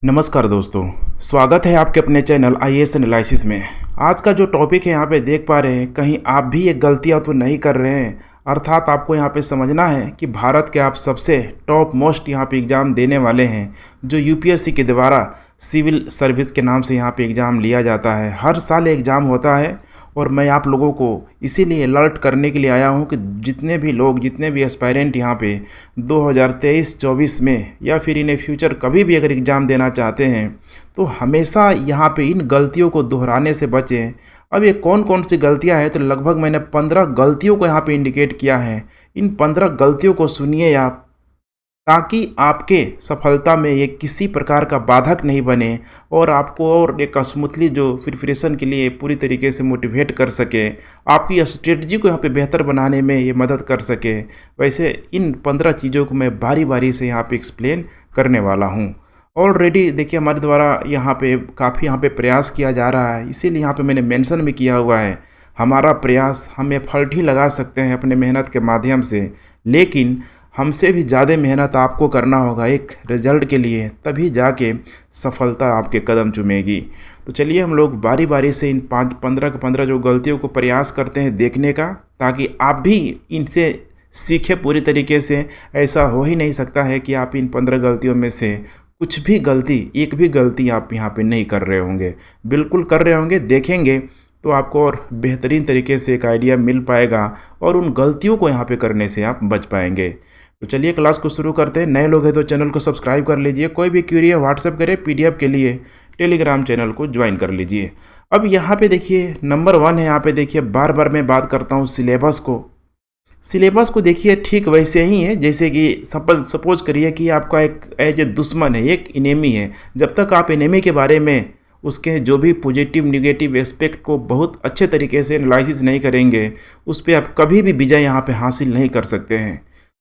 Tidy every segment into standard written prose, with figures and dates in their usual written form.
नमस्कार दोस्तों, स्वागत है आपके अपने चैनल आईएएस एनालिसिस में। आज का जो टॉपिक है यहाँ पे देख पा रहे हैं, कहीं आप भी ये गलतियाँ तो नहीं कर रहे हैं। अर्थात आपको यहाँ पे समझना है कि भारत के आप सबसे टॉप मोस्ट यहाँ पे एग्ज़ाम देने वाले हैं, जो यूपीएससी के द्वारा सिविल सर्विस के नाम से यहाँ पे एग्ज़ाम लिया जाता है। हर साल एग्ज़ाम होता है और मैं आप लोगों को इसीलिए अलर्ट करने के लिए आया हूं कि जितने भी एस्पायरेंट यहाँ पे 2023-24 में या फिर इन फ्यूचर कभी भी अगर एग्ज़ाम देना चाहते हैं तो हमेशा यहाँ पे इन गलतियों को दोहराने से बचें। अब ये कौन कौन सी गलतियाँ हैं, तो लगभग मैंने 15 गलतियों को यहाँ पे इंडिकेट किया है। इन 15 गलतियों को सुनिए आप, ताकि आपके सफलता में ये किसी प्रकार का बाधक नहीं बने और आपको और एक स्मूथली जो प्रिपरेशन के लिए पूरी तरीके से मोटिवेट कर सके, आपकी स्ट्रेटजी को यहाँ पे बेहतर बनाने में ये मदद कर सके। वैसे इन 15 चीज़ों को मैं बारी बारी से यहाँ पे एक्सप्लेन करने वाला हूँ। ऑलरेडी देखिए हमारे द्वारा यहाँ पे काफ़ी यहाँ पे प्रयास किया जा रहा है, इसीलिए यहाँ पे मैंने मेंशन भी किया हुआ है। हमारा प्रयास हम एफर्ट ही लगा सकते हैं अपने मेहनत के माध्यम से, लेकिन हमसे भी ज़्यादा मेहनत आपको करना होगा एक रिजल्ट के लिए, तभी जाके सफलता आपके कदम चूमेगी। तो चलिए हम लोग बारी बारी से इन 15 जो गलतियों को प्रयास करते हैं देखने का, ताकि आप भी इनसे सीखे पूरी तरीके से। ऐसा हो ही नहीं सकता है कि आप इन 15 गलतियों में से कुछ भी गलती, एक भी गलती आप यहाँ पे नहीं कर रहे होंगे। बिल्कुल कर रहे होंगे, देखेंगे तो आपको और बेहतरीन तरीके से एक आइडिया मिल पाएगा और उन गलतियों को यहाँ पे करने से आप बच पाएंगे। तो चलिए क्लास को शुरू करते हैं। नए लोग हैं तो चैनल को सब्सक्राइब कर लीजिए। कोई भी क्वेरी है व्हाट्सएप करें, पीडीएफ के लिए टेलीग्राम चैनल को ज्वाइन कर लीजिए। अब यहाँ पे देखिए नंबर 1 है, यहाँ पे देखिए बार बार मैं बात करता हूँ सिलेबस को देखिए ठीक वैसे ही है जैसे कि सपोज करिए कि आपका एक एज ए दुश्मन है, एक इनेमी है। जब तक आप इनेमी के बारे में उसके जो भी पॉजिटिव नेगेटिव एस्पेक्ट को बहुत अच्छे तरीके से एनालिसिस नहीं करेंगे, उस पर आप कभी भी विजय यहाँ पे हासिल नहीं कर सकते हैं।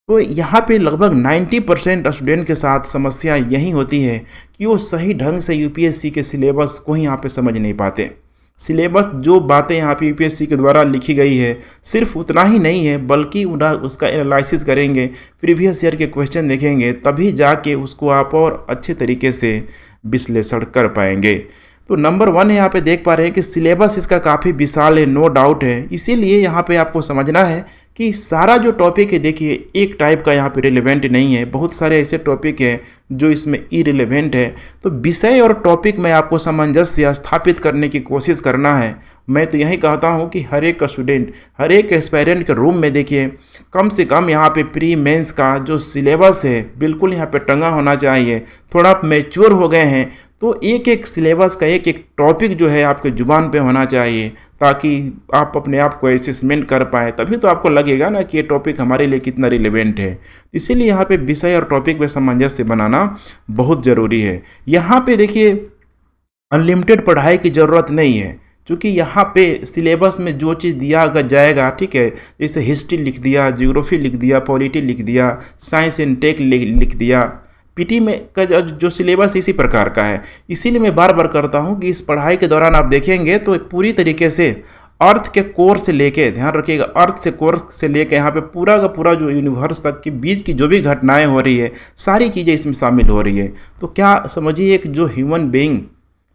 तो यहाँ पे लगभग 90% स्टूडेंट के साथ समस्या यही होती है कि वो सही ढंग से यूपीएससी के सिलेबस को ही यहाँ पे समझ नहीं पाते। सिलेबस जो बातें यहाँ पे यूपीएससी के द्वारा लिखी गई है सिर्फ उतना ही नहीं है, बल्कि उसका एनालिसिस करेंगे, प्रीवियस ईयर के क्वेश्चन देखेंगे, तभी जाके उसको आप और अच्छे तरीके से विश्लेषण कर पाएंगे। तो नंबर 1 है, यहाँ पे देख पा रहे हैं कि सिलेबस इसका काफ़ी विशाल है, नो डाउट है। इसीलिए यहाँ पे आपको समझना है कि सारा जो टॉपिक है देखिए एक टाइप का यहाँ पे रिलेवेंट नहीं है, बहुत सारे ऐसे टॉपिक हैं जो इसमें इरिलेवेंट है। तो विषय और टॉपिक में आपको सामंजस्य स्थापित करने की कोशिश करना है। मैं तो यही कहता हूँ कि हर एक स्टूडेंट, हर एक एस्पायरेंट के रूम में देखिए कम से कम यहाँ पे प्री मेंस का जो सिलेबस है बिल्कुल यहाँ पे टंगा होना चाहिए। थोड़ा आप मैच्योर हो गए हैं तो एक एक सिलेबस का एक एक टॉपिक जो है आपके ज़ुबान पे होना चाहिए, ताकि आप अपने आप को असेसमेंट कर पाएँ। तभी तो आपको लगेगा ना कि ये टॉपिक हमारे लिए कितना रिलेवेंट है। इसीलिए यहाँ पे विषय और टॉपिक में सामंजस्य बनाना बहुत ज़रूरी है। यहाँ पे देखिए अनलिमिटेड पढ़ाई की ज़रूरत नहीं है, क्योंकि यहाँ पे सिलेबस में जो चीज़ दिया जाएगा, ठीक है, जैसे हिस्ट्री लिख दिया, ज्योग्राफी लिख दिया, पॉलिटी लिख दिया, साइंस एंड टेक लिख दिया, पीटी में का जो सिलेबस इसी प्रकार का है। इसीलिए मैं बार बार करता हूँ कि इस पढ़ाई के दौरान आप देखेंगे तो पूरी तरीके से अर्थ के कोर से लेके, ध्यान रखिएगा, अर्थ से कोर से लेके यहाँ पे पूरा का पूरा जो यूनिवर्स तक के बीच की जो भी घटनाएं हो रही है, सारी चीज़ें इसमें शामिल हो रही है। तो क्या समझिए, एक जो ह्यूमन बीइंग,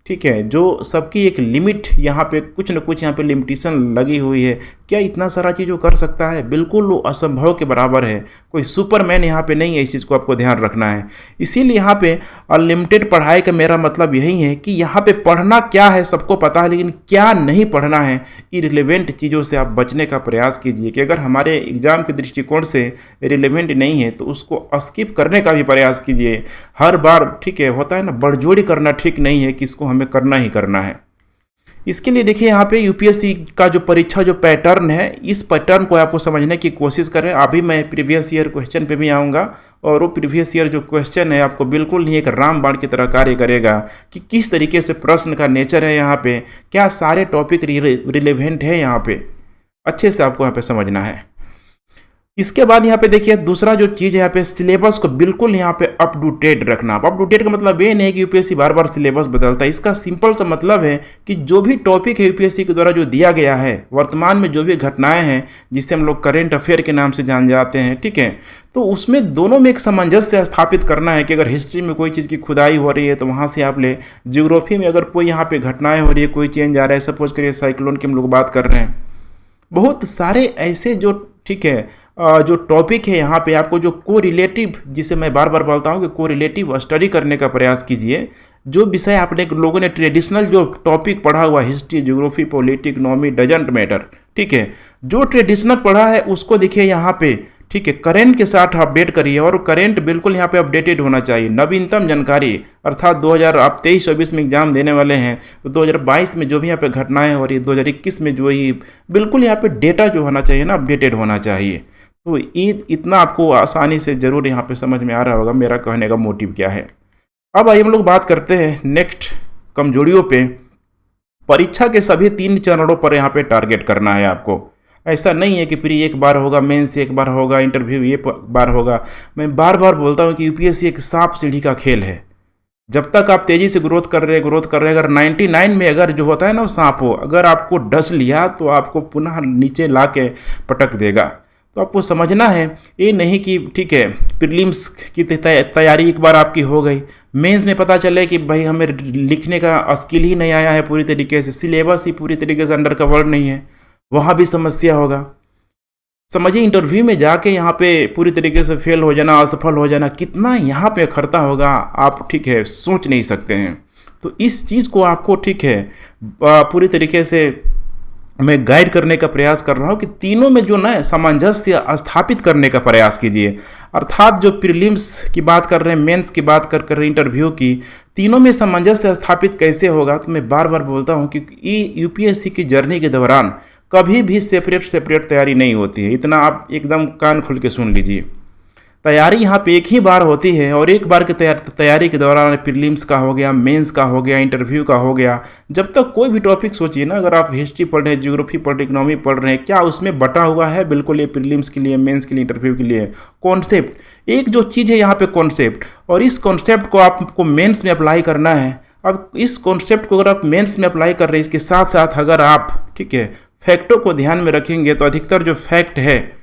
ठीक है, जो सबकी एक लिमिट, यहाँ पे कुछ न कुछ यहाँ पे लिमिटेशन लगी हुई है, क्या इतना सारा चीज़ कर सकता है? बिल्कुल वो असंभव के बराबर है। कोई सुपरमैन यहाँ पे नहीं है, इस चीज़ को आपको ध्यान रखना है। इसीलिए यहाँ पे अनलिमिटेड पढ़ाई का मेरा मतलब यही है कि यहाँ पे पढ़ना क्या है सबको पता है, लेकिन क्या नहीं पढ़ना है, इरिलेवेंट चीज़ों से आप बचने का प्रयास कीजिए। कि अगर हमारे एग्जाम के दृष्टिकोण से रिलेवेंट नहीं है तो उसको स्किप करने का भी प्रयास कीजिए हर बार, ठीक है। होता है ना, बड़जोड़ी करना ठीक नहीं है, कि इसको हमें करना ही करना है। इसके लिए देखिए यहाँ पे यूपीएससी का जो परीक्षा जो पैटर्न है, इस पैटर्न को आपको समझने की कोशिश करें। अभी मैं प्रीवियस ईयर क्वेश्चन पे भी आऊँगा, और वो प्रीवियस ईयर जो क्वेश्चन है आपको बिल्कुल ही एक रामबाण की तरह कार्य करेगा कि किस तरीके से प्रश्न का नेचर है, यहाँ पे क्या सारे टॉपिक रिलेवेंट है, यहाँ पे अच्छे से आपको यहाँ पे समझना है। इसके बाद यहाँ पे देखिए दूसरा जो चीज़ है यहाँ पे सिलेबस को बिल्कुल यहाँ पे अप टू डेट रखना। अप टू डेट का मतलब ये नहीं कि यूपीएससी बार बार सिलेबस बदलता है। इसका सिंपल सा मतलब है कि जो भी टॉपिक है यूपीएससी के द्वारा जो दिया गया है, वर्तमान में जो भी घटनाएं हैं जिससे हम लोग करेंट अफेयर के नाम से जान जाते हैं, ठीक है, तो उसमें दोनों में एक सामंजस्य स्थापित करना है कि अगर हिस्ट्री में कोई चीज़ की खुदाई हो रही है तो वहाँ से आप ले, ज्योग्राफी में अगर कोई यहाँ पे घटनाएं हो रही है, कोई चेंज आ रहा है, सपोज करिए साइक्लोन की हम लोग बात कर रहे हैं, बहुत सारे ऐसे जो, ठीक है, जो टॉपिक है यहाँ पे आपको जो कोरिलेटिव, जिसे मैं बार बार बोलता हूँ कि कोरिलेटिव स्टडी करने का प्रयास कीजिए। जो विषय आपने लोगों ने ट्रेडिशनल जो टॉपिक पढ़ा हुआ, history, geography, polity, economy, doesn't matter, ठीक है, जो ट्रेडिशनल पढ़ा है उसको देखिए यहाँ पे, ठीक है, करेंट के साथ अपडेट करिए। और करेंट बिल्कुल यहाँ पे अपडेटेड होना चाहिए, नवीनतम जानकारी, अर्थात 2000 आप 23-24 में एग्जाम देने वाले हैं तो 2022 में जो भी यहाँ पे घटनाएं हो रही है, 2021 में जो ही बिल्कुल यहाँ पे डेटा जो होना चाहिए ना, अपडेटेड होना चाहिए। तो इतना आपको आसानी से ज़रूर यहाँ पे समझ में आ रहा होगा मेरा कहने का मोटिव क्या है। अब आइए हम लोग बात करते हैं नेक्स्ट कमजोरियों पे। परीक्षा के सभी 3 चरणों पर यहाँ पे टारगेट करना है आपको। ऐसा नहीं है कि प्री एक बार होगा, मेंस एक बार होगा, इंटरव्यू ये बार होगा। मैं बार बार बोलता हूँ कि यूपीएससी एक सांप सीढ़ी का खेल है। जब तक आप तेज़ी से ग्रोथ कर रहे अगर 99 में अगर जो होता है ना वो सांप हो, अगर आपको डस लिया तो आपको पुनः नीचे ला के पटक देगा। तो आपको समझना है ये नहीं कि ठीक है प्रीलिम्स की तैयारी एक बार आपकी हो गई, मेंस में पता चले कि भाई हमें लिखने का स्किल ही नहीं आया है पूरी तरीके से, सिलेबस ही पूरी तरीके से अंडर कवर्ड नहीं है, वहाँ भी समस्या होगा। समझिए इंटरव्यू में जाके यहाँ पे पूरी तरीके से फेल हो जाना, असफल हो जाना, कितना यहाँ पे खर्चा होगा आप, ठीक है, सोच नहीं सकते हैं। तो इस चीज़ को आपको, ठीक है, पूरी तरीके से मैं गाइड करने का प्रयास कर रहा हूँ कि तीनों में जो ना सामंजस्य स्थापित करने का प्रयास कीजिए। अर्थात जो प्रीलिम्स की बात कर रहे हैं, मेंस की बात कर रहे हैं, इंटरव्यू की, तीनों में सामंजस्य स्थापित कैसे होगा। तो मैं बार बार बोलता हूँ कि यूपीएससी की जर्नी के दौरान कभी भी सेपरेट तैयारी नहीं होती है। इतना आप एकदम कान खोल के सुन लीजिए। तैयारी यहाँ पे एक ही बार होती है और एक बार की तैयारी के दौरान प्रीलिम्स का हो गया, मेंस का हो गया, इंटरव्यू का हो गया। जब तक कोई भी टॉपिक सोचिए ना, अगर आप हिस्ट्री पढ़ रहे हैं, ज्योग्राफी पढ़ रहे हैं, इकोनॉमी पढ़ रहे हैं, क्या उसमें बटा हुआ है बिल्कुल ये प्रीलिम्स के लिए, मेंस के लिए, इंटरव्यू के लिए कॉन्सेप्ट। एक जो चीज़ है यहाँ पे कॉन्सेप्ट, और इस कॉन्सेप्ट को आपको मेंस में अप्लाई करना है। अब इस कॉन्सेप्ट को अगर आप मेंस में अप्लाई कर रहे हैं, इसके साथ साथ अगर आप, ठीक है, फैक्टों को ध्यान में रखेंगे तो अधिकतर जो फैक्ट है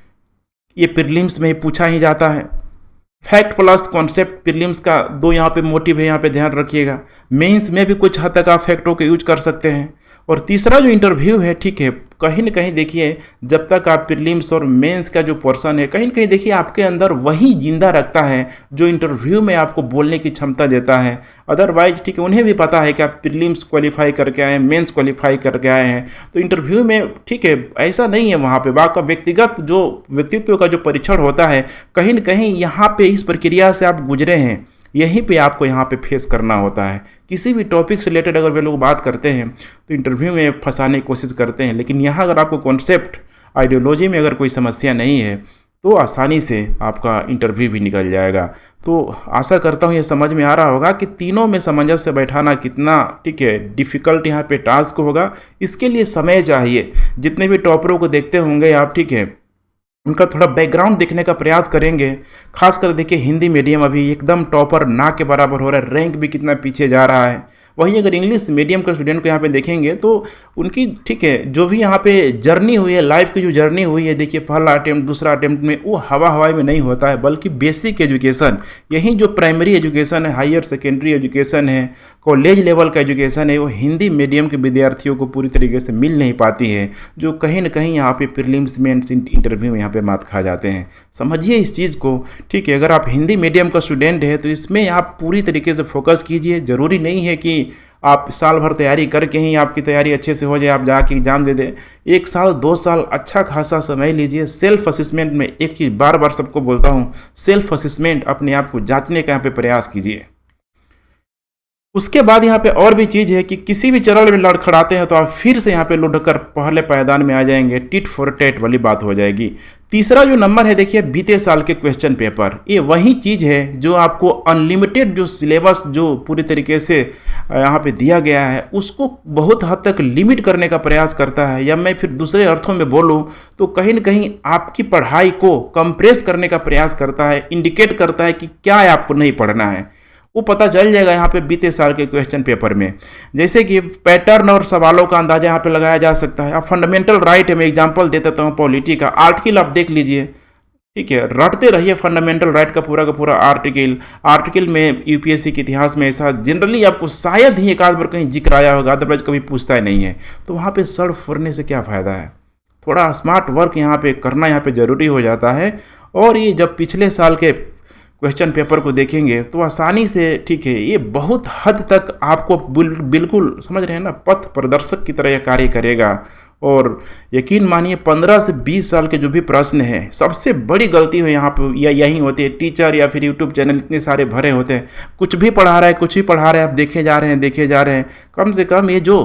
ये प्रीलिम्स में ही पूछा ही जाता है। फैक्ट प्लस कॉन्सेप्ट प्रीलिम्स का दो यहाँ पे मोटिव है, यहाँ पे ध्यान रखिएगा। मेंस में भी कुछ हद तक आप फैक्टों को यूज कर सकते हैं। और तीसरा जो इंटरव्यू है, ठीक है, कहीं ना कहीं देखिए जब तक आप प्रीलिम्स और मेंस का जो पोर्शन है कहीं ना कहीं देखिए आपके अंदर वही जिंदा रखता है जो इंटरव्यू में आपको बोलने की क्षमता देता है। अदरवाइज, ठीक है, उन्हें भी पता है कि आप प्रीलिम्स क्वालिफाई करके आए हैं, मेंस क्वालिफाई करके आए हैं, तो इंटरव्यू में, ठीक है, ऐसा नहीं है। वहाँ पर आपका व्यक्तिगत जो व्यक्तित्व का जो परीक्षण होता है, कहीं ना कहीं यहाँ पर इस प्रक्रिया से आप गुजरे हैं, यहीं पे आपको यहाँ पे फेस करना होता है। किसी भी टॉपिक से रिलेटेड अगर वे लोग बात करते हैं तो इंटरव्यू में फंसाने की कोशिश करते हैं, लेकिन यहाँ अगर आपको कॉन्सेप्ट, आइडियोलॉजी में अगर कोई समस्या नहीं है तो आसानी से आपका इंटरव्यू भी निकल जाएगा। तो आशा करता हूँ ये समझ में आ रहा होगा कि तीनों में सामंजस्य बैठाना कितना, ठीक है, डिफ़िकल्ट यहाँ पे टास्क होगा। इसके लिए समय चाहिए। जितने भी टॉपरों को देखते होंगे आप, ठीक है, उनका थोड़ा बैकग्राउंड देखने का प्रयास करेंगे। खासकर देखिए हिंदी मीडियम अभी एकदम टॉपर ना के बराबर हो रहा है, रैंक भी कितना पीछे जा रहा है। वहीं अगर इंग्लिश मीडियम के स्टूडेंट को यहाँ पे देखेंगे तो उनकी, ठीक है, जो भी यहाँ पे जर्नी हुई है, लाइफ की जो जर्नी हुई है, देखिए पहला अटेम्प्ट, दूसरा अटेम्प्ट में वो हवाई में नहीं होता है, बल्कि बेसिक एजुकेशन, यही जो प्राइमरी एजुकेशन है, हायर सेकेंडरी एजुकेशन है, कॉलेज लेवल का एजुकेशन है, वो हिंदी मीडियम के विद्यार्थियों को पूरी तरीके से मिल नहीं पाती है, जो कहीं ना कहीं यहाँ पे प्रीलिम्स मेंस इंटरव्यू में यहाँ पे मात खा जाते हैं। समझिए इस चीज़ को, ठीक है। अगर आप हिंदी मीडियम का स्टूडेंट है तो इसमें आप पूरी तरीके से फोकस कीजिए। ज़रूरी नहीं है कि आप साल भर तैयारी करके ही आपकी तैयारी अच्छे से हो जाए, आप जाके एग्जाम दे दें। 1 साल 2 साल अच्छा खासा समय लीजिए। सेल्फ असेसमेंट में एक चीज़ बार बार सबको बोलता हूँ, सेल्फ असेसमेंट, अपने आप को जांचने का यहाँ पे प्रयास कीजिए। उसके बाद यहाँ पे और भी चीज़ है कि किसी भी चरण में लड़खड़ाते हैं तो आप फिर से यहाँ पे लुढ़क कर पहले पायदान में आ जाएंगे, टिट फॉर टैट वाली बात हो जाएगी। तीसरा जो नंबर है देखिए, बीते साल के क्वेश्चन पेपर, ये वही चीज़ है जो आपको अनलिमिटेड जो सिलेबस जो पूरी तरीके से यहाँ पे दिया गया है उसको बहुत हद तक लिमिट करने का प्रयास करता है, या मैं फिर दूसरे अर्थों में बोलूँ तो कहीं न कहीं आपकी पढ़ाई को कंप्रेस करने का प्रयास करता है, इंडिकेट करता है कि क्या है आपको नहीं पढ़ना है, वो पता चल जाएगा यहाँ पे बीते साल के क्वेश्चन पेपर में। जैसे कि पैटर्न और सवालों का अंदाजा यहाँ पे लगाया जा सकता है। अब फंडामेंटल राइट है, मैं एग्जांपल दे देता हूँ पॉलिटी का, आर्टिकल आप देख लीजिए, ठीक है, रटते रहिए फंडामेंटल राइट का पूरा आर्टिकल में यूपीएससी के इतिहास में ऐसा जनरली आपको शायद ही एक आध बार कहीं जिक्र आया होगा, अदरवाइज कभी पूछता ही नहीं है। तो वहाँ पे सर फोड़ने से क्या फ़ायदा है, थोड़ा स्मार्ट वर्क यहाँ पे करना यहाँ पे ज़रूरी हो जाता है। और ये जब पिछले साल के क्वेश्चन पेपर को देखेंगे तो आसानी से, ठीक है, ये बहुत हद तक आपको बिल्कुल समझ रहे हैं ना, पथ प्रदर्शक की तरह यह कार्य करेगा। और यकीन मानिए 15 से 20 साल के जो भी प्रश्न हैं, सबसे बड़ी गलती हो यहाँ पर या यही होती है, टीचर या फिर यूट्यूब चैनल इतने सारे भरे होते हैं, कुछ भी पढ़ा रहा है, आप देखे जा रहे हैं। कम से कम ये जो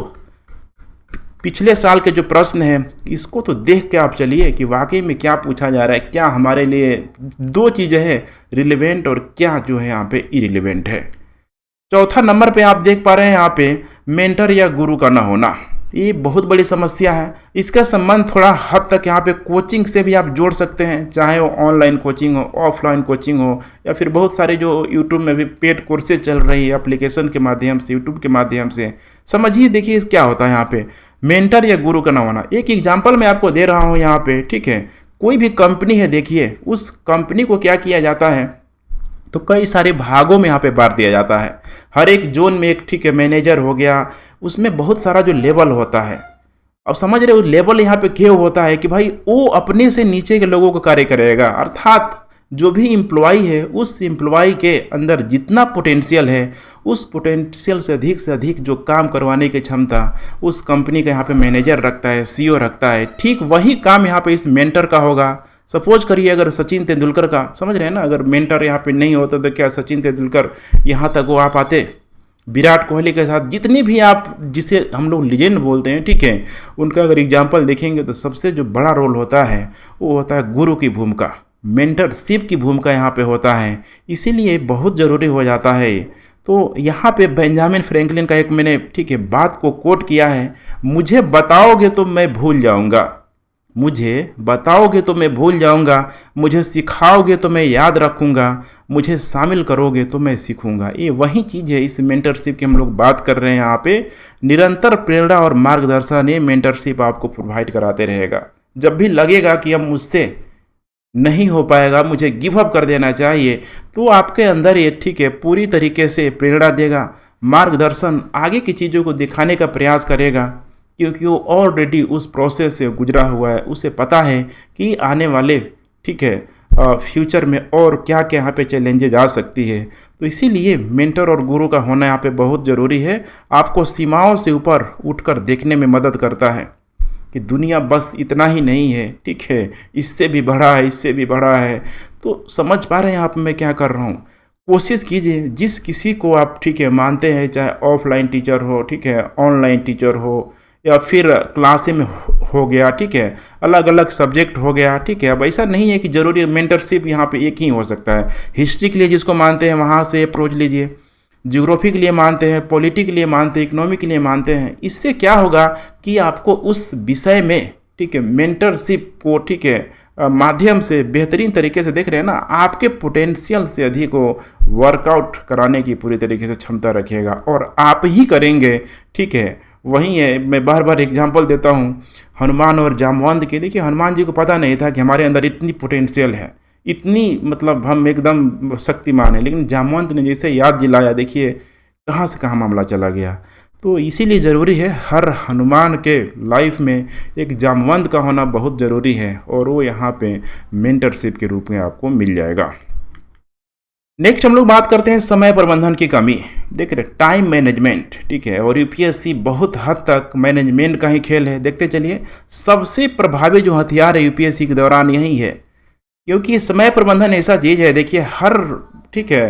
पिछले साल के जो प्रश्न हैं इसको तो देख के आप चलिए कि वाकई में क्या पूछा जा रहा है, क्या हमारे लिए दो चीज़ें हैं, रिलेवेंट और क्या जो है यहाँ पे इरिलेवेंट है। चौथा नंबर पे आप देख पा रहे हैं यहाँ पे मेंटर या गुरु का ना होना, ये बहुत बड़ी समस्या है। इसका संबंध थोड़ा हद तक यहाँ पे कोचिंग से भी आप जोड़ सकते हैं, चाहे वो ऑनलाइन कोचिंग हो, ऑफलाइन कोचिंग हो, या फिर बहुत सारे जो यूट्यूब में भी पेड कोर्सेज चल रही है एप्लीकेशन के माध्यम से, यूट्यूब के माध्यम से। समझिए, देखिए इस क्या होता है यहाँ पे मेंटर या गुरु का ना होना। एक एग्जाम्पल मैं आपको दे रहा हूँ यहाँ पे, ठीक है, कोई भी कंपनी है, देखिए उस कंपनी को क्या किया जाता है तो कई सारे भागों में यहाँ पे बांट दिया जाता है। हर एक जोन में एक, ठीक है, मैनेजर हो गया, उसमें बहुत सारा जो लेवल होता है। अब समझ रहे हो लेवल यहाँ पे क्यों होता है कि भाई वो अपने से नीचे के लोगों को कार्य करेगा, अर्थात जो भी एम्प्लॉई है उस एम्प्लॉई के अंदर जितना पोटेंशियल है उस पोटेंशियल से अधिक जो काम करवाने की क्षमता उस कंपनी का यहाँ पे मैनेजर रखता है, सीईओ रखता है। ठीक वही काम यहाँ पे इस मेंटर का होगा। सपोज करिए अगर सचिन तेंदुलकर का, समझ रहे हैं ना, अगर मेंटर यहाँ पे नहीं होता तो क्या सचिन तेंदुलकर यहाँ तक वो आ पाते? विराट कोहली के साथ जितनी भी आप जिसे हम लोग लीजेंड बोलते हैं, ठीक है, उनका अगर एग्जाम्पल देखेंगे तो सबसे जो बड़ा रोल होता है वो होता है गुरु की भूमिका, मेंटरशिप की भूमिका यहाँ पे होता है। इसीलिए बहुत ज़रूरी हो जाता है। तो यहाँ पे बेंजामिन फ्रैंकलिन का एक मैंने, ठीक है, बात को कोट किया है, मुझे बताओगे तो मैं भूल जाऊँगा, मुझे बताओगे तो मैं भूल जाऊंगा, मुझे सिखाओगे तो मैं याद रखूंगा, मुझे शामिल करोगे तो मैं सीखूंगा। ये वही चीज़ है इस मेंटरशिप की हम लोग बात कर रहे हैं यहाँ पे। निरंतर प्रेरणा और मार्गदर्शन ये मेंटरशिप आपको प्रोवाइड कराते रहेगा। जब भी लगेगा कि अब मुझसे नहीं हो पाएगा, मुझे गिव अप कर देना चाहिए, तो आपके अंदर ये, ठीक है, पूरी तरीके से प्रेरणा देगा, मार्गदर्शन, आगे की चीज़ों को दिखाने का प्रयास करेगा, क्योंकि वो ऑलरेडी उस प्रोसेस से गुजरा हुआ है। उसे पता है कि आने वाले, ठीक है, फ्यूचर में और क्या क्या यहाँ पे चैलेंजेज आ सकती है। तो इसीलिए मेंटर और गुरु का होना यहाँ पे बहुत ज़रूरी है। आपको सीमाओं से ऊपर उठकर देखने में मदद करता है कि दुनिया बस इतना ही नहीं है, ठीक है, इससे भी बड़ा है, इससे भी बड़ा है। तो समझ पा रहे हैं आप मैं क्या कर रहा हूँ? कोशिश कीजिए जिस किसी को आप, ठीक है, मानते हैं, चाहे ऑफलाइन टीचर हो, ठीक है, ऑनलाइन टीचर हो, या फिर क्लास में हो गया, ठीक है, अलग अलग सब्जेक्ट हो गया, ठीक है। अब ऐसा नहीं है कि ज़रूरी मेंटरशिप यहाँ पे एक ही हो सकता है। हिस्ट्री के लिए जिसको मानते हैं वहाँ से अप्रोच लीजिए, ज्योग्राफी के लिए मानते हैं, पॉलिटी के लिए मानते हैं, इकोनॉमी के लिए मानते हैं। इससे क्या होगा कि आपको उस विषय में, ठीक है, मेंटरशिप को, ठीक है, माध्यम से बेहतरीन तरीके से देख रहे हैं ना, आपके पोटेंशियल से अधिक को वर्कआउट कराने की पूरी तरीके से क्षमता रखेगा और आप ही करेंगे, ठीक है। वही है, मैं बार बार एग्जांपल देता हूँ हनुमान और जामवंत के। देखिए हनुमान जी को पता नहीं था कि हमारे अंदर इतनी पोटेंशियल है, इतनी, मतलब हम एकदम शक्तिमान है, लेकिन जामवंत ने जैसे याद दिलाया, देखिए कहाँ से कहाँ मामला चला गया। तो इसीलिए ज़रूरी है हर हनुमान के लाइफ में एक जामवंत का होना बहुत ज़रूरी है, और वो यहाँ पे मेंटरशिप के रूप में आपको मिल जाएगा। नेक्स्ट हम लोग बात करते हैं समय प्रबंधन की कमी। देख रहे टाइम मैनेजमेंट, ठीक है, और यूपीएससी बहुत हद तक मैनेजमेंट का ही खेल है। देखते चलिए, सबसे प्रभावी जो हथियार है यूपीएससी के दौरान यही है, क्योंकि समय प्रबंधन ऐसा चीज़ है, देखिए हर, ठीक है,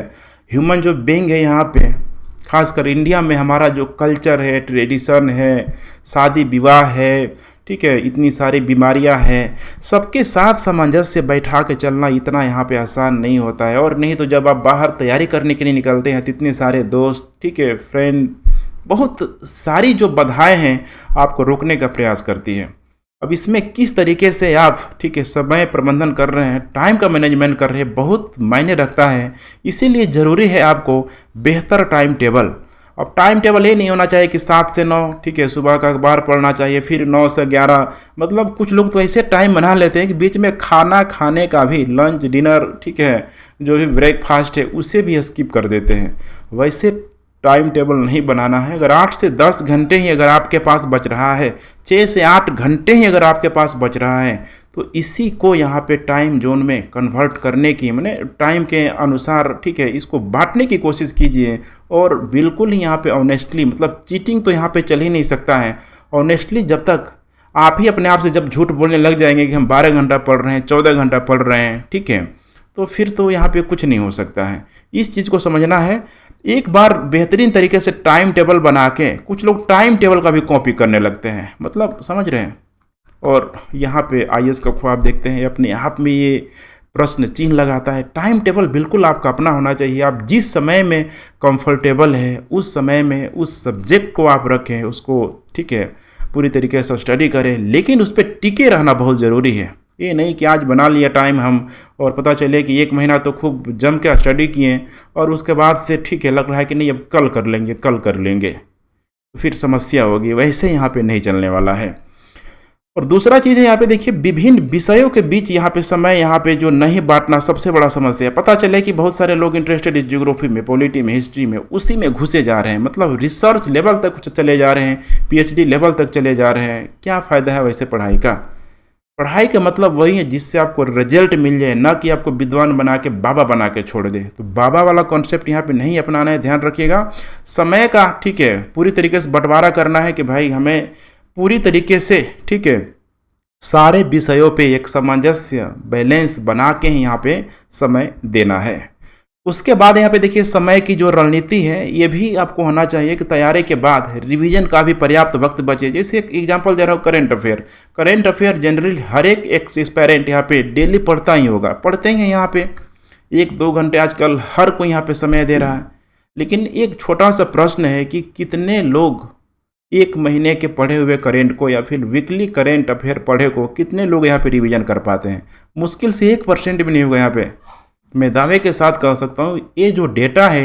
ह्यूमन जो बीइंग है यहाँ पे, खासकर इंडिया में हमारा जो कल्चर है, ट्रेडिशन है, शादी विवाह है, ठीक है, इतनी सारी बीमारियां हैं, सबके साथ सामंजस्य बैठा के चलना इतना यहाँ पे आसान नहीं होता है। और नहीं तो जब आप बाहर तैयारी करने के लिए निकलते हैं तो इतने सारे दोस्त, ठीक है, फ्रेंड, बहुत सारी जो बाधाएं हैं आपको रोकने का प्रयास करती है। अब इसमें किस तरीके से आप, ठीक है, समय प्रबंधन कर रहे हैं, टाइम का मैनेजमेंट कर रहे हैं, बहुत मायने रखता है। इसीलिए ज़रूरी है आपको बेहतर टाइम टेबल। अब टाइम टेबल ये नहीं होना चाहिए कि 7 से 9, ठीक है, सुबह का अखबार पढ़ना चाहिए, फिर 9 से 11, मतलब कुछ लोग तो ऐसे टाइम बना लेते हैं कि बीच में खाना खाने का भी, लंच डिनर, ठीक है, जो भी ब्रेकफास्ट है उसे भी स्किप कर देते हैं। वैसे टाइम टेबल नहीं बनाना है। अगर 8 से 10 घंटे ही अगर आपके पास बच रहा है, 6 से 8 घंटे ही अगर आपके पास बच रहा है, तो इसी को यहाँ पे टाइम जोन में कन्वर्ट करने की, मैंने टाइम के अनुसार, ठीक है, इसको बांटने की कोशिश कीजिए। और बिल्कुल ही यहाँ पे ऑनेस्टली, मतलब चीटिंग तो यहाँ पे चल ही नहीं सकता है। ऑनेस्टली जब तक आप ही अपने आप से जब झूठ बोलने लग जाएंगे कि हम 12 घंटा पढ़ रहे हैं, 14 घंटा पढ़ रहे हैं, ठीक है, तो फिर तो यहाँ पे कुछ नहीं हो सकता है। इस चीज़ को समझना है। एक बार बेहतरीन तरीके से टाइम टेबल बना के, कुछ लोग टाइम टेबल का भी कॉपी करने लगते हैं, मतलब समझ रहे हैं। और यहाँ पे आईएएस का ख्वाब देखते हैं, अपने आप में ये प्रश्न चिन्ह लगाता है। टाइम टेबल बिल्कुल आपका अपना होना चाहिए। आप जिस समय में कंफर्टेबल है उस समय में उस सब्जेक्ट को आप रखें, उसको, ठीक है, पूरी तरीके से स्टडी करें, लेकिन उस पर टिके रहना बहुत ज़रूरी है। ये नहीं कि आज बना लिया टाइम हम और पता चले कि 1 महीना तो खूब जम के स्टडी किए और उसके बाद से, ठीक है, लग रहा है कि नहीं अब कल कर लेंगे, कल कर लेंगे, तो फिर समस्या होगी। वैसे यहाँ पे नहीं चलने वाला है। और दूसरा चीज़ है यहाँ पे देखिए, विभिन्न विषयों के बीच यहाँ पे समय यहाँ पे जो नहीं बांटना सबसे बड़ा समस्या है। पता चले कि बहुत सारे लोग इंटरेस्टेड है ज्योग्राफी में, पॉलिटी में, हिस्ट्री में, उसी में घुसे जा रहे हैं, मतलब रिसर्च लेवल तक चले जा रहे हैं, पीएचडी लेवल तक चले जा रहे हैं। क्या फ़ायदा है वैसे पढ़ाई का? पढ़ाई का मतलब वही है जिससे आपको रिजल्ट मिल जाए, ना कि आपको विद्वान बना के बाबा बना के छोड़ दे। तो बाबा वाला कॉन्सेप्ट यहाँ पे नहीं अपनाना है, ध्यान रखिएगा। समय का, ठीक है, पूरी तरीके से बंटवारा करना है कि भाई हमें पूरी तरीके से, ठीक है, सारे विषयों पे एक सामंजस्य, बैलेंस बना के ही यहाँ पे समय देना है। उसके बाद यहाँ पे देखिए, समय की जो रणनीति है ये भी आपको होना चाहिए कि तैयारी के बाद रिवीजन का भी पर्याप्त वक्त बचे। जैसे एक एग्जांपल दे रहा हूँ, करंट अफेयर जनरली हर एक एस्पायरेंट यहाँ पे डेली पढ़ता ही होगा, पढ़ते ही हैं यहाँ पे 1-2 घंटे आजकल हर कोई यहाँ पे समय दे रहा है। लेकिन एक छोटा सा प्रश्न है कि कितने लोग 1 महीने के पढ़े हुए करेंट को या फिर वीकली करेंट अफेयर पढ़े को कितने लोग यहाँ पे रिवीजन कर पाते हैं? मुश्किल से 1% भी नहीं होगा। यहाँ पे मैं दावे के साथ कह सकता हूँ ये जो डेटा है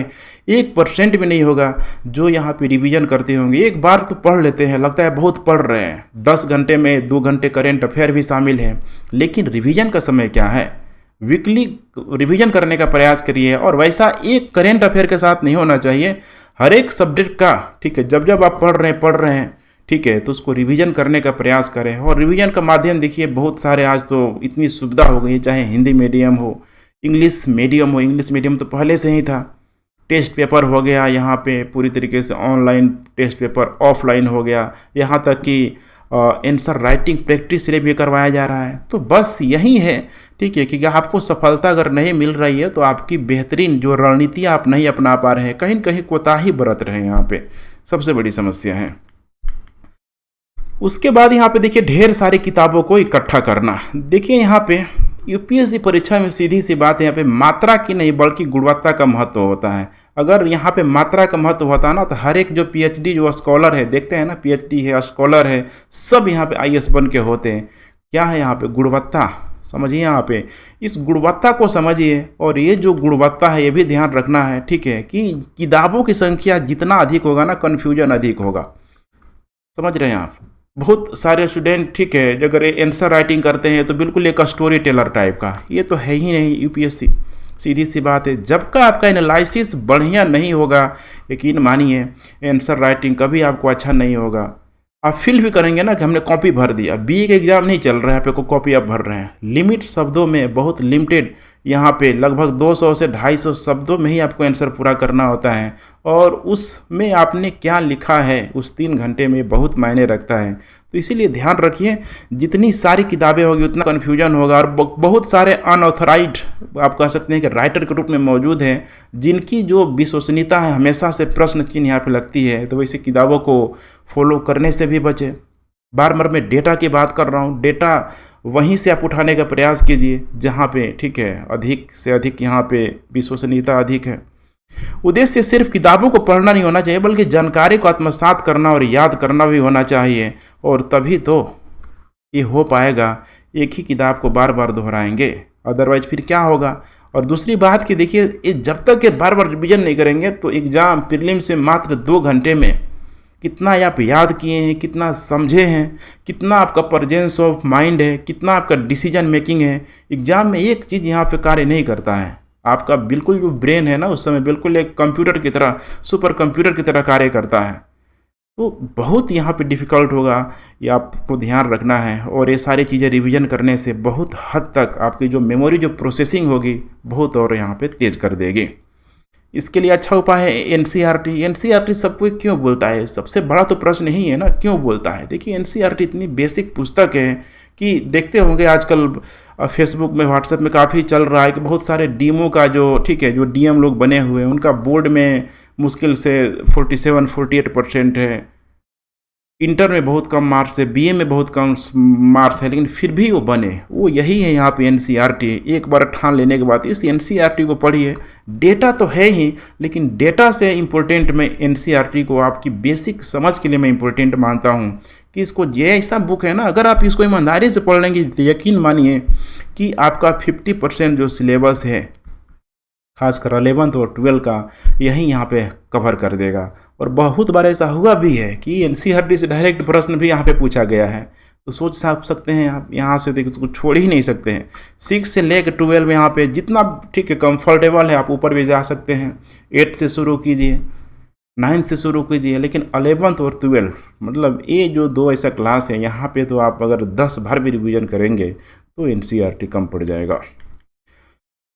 1% भी नहीं होगा जो यहाँ पे रिवीजन करते होंगे। एक बार तो पढ़ लेते हैं, लगता है बहुत पढ़ रहे हैं, 10 घंटे में 2 घंटे करेंट अफेयर भी शामिल है, लेकिन रिवीजन का समय क्या है? वीकली रिवीजन करने का प्रयास करिए। और वैसा एक करेंट अफेयर के साथ नहीं होना चाहिए, हर एक सब्जेक्ट का, ठीक है, जब जब आप पढ़ रहे हैं, ठीक है, तो उसको रिवीजन करने का प्रयास करें। और रिवीजन का माध्यम देखिए, बहुत सारे आज तो इतनी सुविधा हो गई है, चाहे हिंदी मीडियम हो, इंग्लिश मीडियम हो। इंग्लिश मीडियम तो पहले से ही था, टेस्ट पेपर हो गया, यहाँ पे पूरी तरीके से ऑनलाइन टेस्ट पेपर, ऑफलाइन हो गया, यहाँ तक कि आंसर राइटिंग प्रैक्टिस से भी करवाया जा रहा है। तो बस यही है, ठीक है, कि आपको सफलता अगर नहीं मिल रही है तो आपकी बेहतरीन जो रणनीति आप नहीं अपना पा रहे हैं, कहीं न कहीं कोताही बरत रहे हैं, यहाँ पे सबसे बड़ी समस्या है। उसके बाद यहाँ पे देखिए, ढेर सारी किताबों को इकट्ठा करना। देखिए यहाँ पे यूपीएससी परीक्षा में सीधी सी बात है, यहाँ पे मात्रा की नहीं बल्कि गुणवत्ता का महत्व होता है। अगर यहाँ पे मात्रा का महत्व होता है ना, तो हर एक जो पीएचडी जो स्कॉलर है, देखते हैं ना, पीएचडी है, स्कॉलर है, सब यहाँ पे आईएएस बन के होते हैं। क्या है यहाँ पे? गुणवत्ता। समझिए यहाँ पे, इस गुणवत्ता को समझिए। और ये जो गुणवत्ता है ये भी ध्यान रखना है, ठीक है, कि किताबों की संख्या जितना अधिक होगा ना, कन्फ्यूजन अधिक होगा। समझ रहे हैं आप? बहुत सारे स्टूडेंट, ठीक है, अगर आंसर राइटिंग करते हैं तो बिल्कुल एक स्टोरी टेलर टाइप का, ये तो है ही नहीं यूपीएससी। सीधी सी बात है, जब का आपका एनालिसिस बढ़िया नहीं होगा, यकीन मानिए आंसर राइटिंग कभी आपको अच्छा नहीं होगा। आप फील भी करेंगे ना कि हमने कॉपी भर दिया। बीए का एग्जाम नहीं चल रहा है, पे को कॉपी आप भर रहे हैं। लिमिट शब्दों में बहुत लिमिटेड यहाँ पे लगभग 200 से 250 शब्दों में ही आपको आंसर पूरा करना होता है, और उसमें आपने क्या लिखा है उस 3 घंटे में बहुत मायने रखता है। तो इसीलिए ध्यान रखिए, जितनी सारी किताबें होगी उतना कन्फ्यूजन होगा, और बहुत सारे अनऑथराइज्ड आप कह सकते हैं कि राइटर के रूप में मौजूद हैं, जिनकी जो विश्वसनीयता है हमेशा से प्रश्न चिन्ह यहाँ पर लगती है। तो वैसी किताबों को फॉलो करने से भी बचें। बार बार मैं डेटा की बात कर रहा हूँ, डेटा वहीं से आप उठाने का प्रयास कीजिए जहाँ पे ठीक है अधिक से अधिक यहाँ पे विश्वसनीयता अधिक है। उद्देश्य सिर्फ किताबों को पढ़ना नहीं होना चाहिए, बल्कि जानकारी को आत्मसात करना और याद करना भी होना चाहिए, और तभी तो ये हो पाएगा। एक ही किताब को बार बार दोहराएंगे, अदरवाइज फिर क्या होगा। और दूसरी बात कि देखिए, ये जब तक ये बार बार रिविजन नहीं करेंगे तो एग्ज़ाम प्रीलिम से मात्र 2 घंटे में कितना आप याद किए हैं, कितना समझे हैं, कितना आपका प्रेजेंस ऑफ माइंड है, कितना आपका डिसीजन मेकिंग है। एग्ज़ाम में एक चीज़ यहाँ पे कार्य नहीं करता है, आपका बिल्कुल जो ब्रेन है ना उस समय बिल्कुल एक कंप्यूटर की तरह, सुपर कंप्यूटर की तरह कार्य करता है। तो बहुत यहाँ पे डिफ़िकल्ट होगा, ये आपको ध्यान रखना है। और ये सारी चीज़ें रिवीजन करने से बहुत हद तक आपकी जो मेमोरी जो प्रोसेसिंग होगी बहुत और यहाँ पे तेज़ कर देगी। इसके लिए अच्छा उपाय है एनसीईआरटी। एनसीईआरटी सबको क्यों बोलता है, सबसे बड़ा तो प्रश्न यही है ना, क्यों बोलता है। देखिए एनसीईआरटी इतनी बेसिक पुस्तक है कि देखते होंगे आजकल फेसबुक में, व्हाट्सएप में काफ़ी चल रहा है कि बहुत सारे डीएमओ का जो ठीक है जो डीएम लोग बने हुए हैं उनका बोर्ड में मुश्किल से 47-48% है, इंटर में बहुत कम मार्क्स है, बीए में बहुत कम मार्क्स है, लेकिन फिर भी वो बने। वो यही है यहाँ पे एनसीईआरटी। एक बार ठान लेने के बाद इस एनसीईआरटी को पढ़िए। डेटा तो है ही, लेकिन डेटा से इम्पोर्टेंट मैं एनसीईआरटी को आपकी बेसिक समझ के लिए मैं इम्पोर्टेंट मानता हूँ कि इसको, ये ऐसा बुक है ना, अगर आप इसको ईमानदारी से पढ़ लेंगे तो यकीन मानिए कि आपका 50% जो सिलेबस है खासकर 11th और 12 का यही यहाँ पे कवर कर देगा। और बहुत बार ऐसा हुआ भी है कि एनसीईआरटी से डायरेक्ट प्रश्न भी यहाँ पे पूछा गया है। तो सोच सकते हैं आप, यहाँ से देखिए उसको छोड़ ही नहीं सकते हैं। 6 से लेकर 12 में यहाँ पे जितना ठीक है कंफर्टेबल है आप ऊपर भी जा सकते हैं। 8 से शुरू कीजिए, 9 से शुरू कीजिए, लेकिन 11th और 12 मतलब ये जो 2 ऐसा क्लास है यहाँ पे तो आप अगर 10 बार भी रिवीजन करेंगे तो एनसीईआरटी कम पड़ जाएगा।